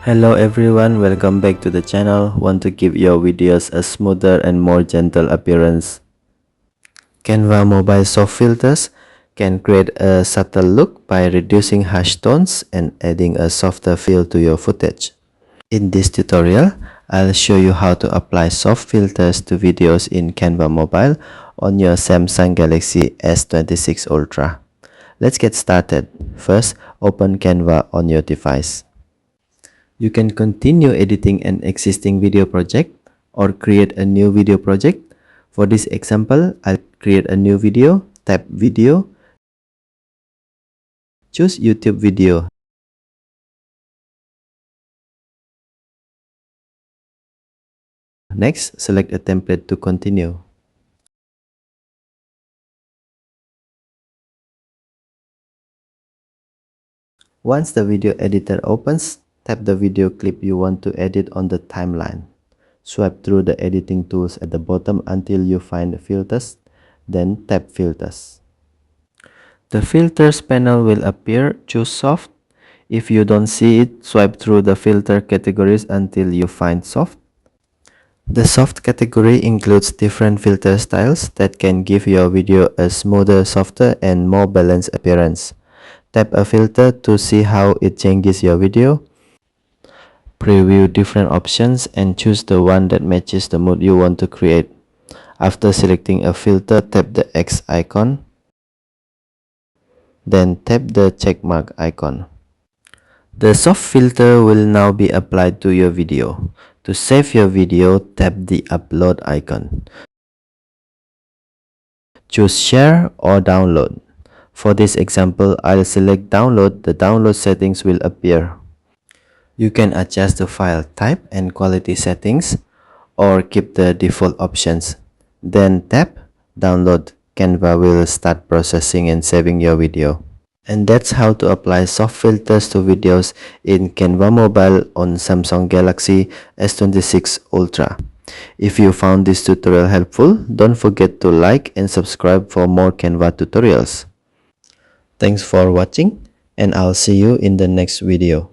Hello everyone, welcome back to the channel. Want to give your videos a smoother and more gentle appearance? Canva Mobile soft filters can create a subtle look by reducing harsh tones and adding a softer feel to your footage. In this tutorial, I'll show you how to apply soft filters to videos in Canva Mobile on your Samsung Galaxy S26 Ultra. Let's get started. First, open Canva on your device. You can continue editing an existing video project or create a new video project. For this example, I'll create a new video, tap Video, choose YouTube video. Next, select a template to continue. Once the video editor opens, tap the video clip you want to edit on the timeline. Swipe through the editing tools at the bottom until you find Filters, then tap Filters. The Filters panel will appear. Choose Soft. If you don't see it, swipe through the filter categories until you find Soft. The Soft category includes different filter styles that can give your video a smoother, softer, and more balanced appearance. Tap a filter to see how it changes your video. Preview different options and choose the one that matches the mood you want to create. After selecting a filter, tap the X icon. Then tap the checkmark icon. The soft filter will now be applied to your video. To save your video, tap the upload icon. Choose share or download. For this example, I'll select download. The download settings will appear. You can adjust the file type and quality settings or keep the default options. Then tap download. Canva will start processing and saving your video. And that's how to apply soft filters to videos in Canva Mobile on Samsung Galaxy S26 Ultra. If you found this tutorial helpful, don't forget to like and subscribe for more Canva tutorials. Thanks for watching, and I'll see you in the next video.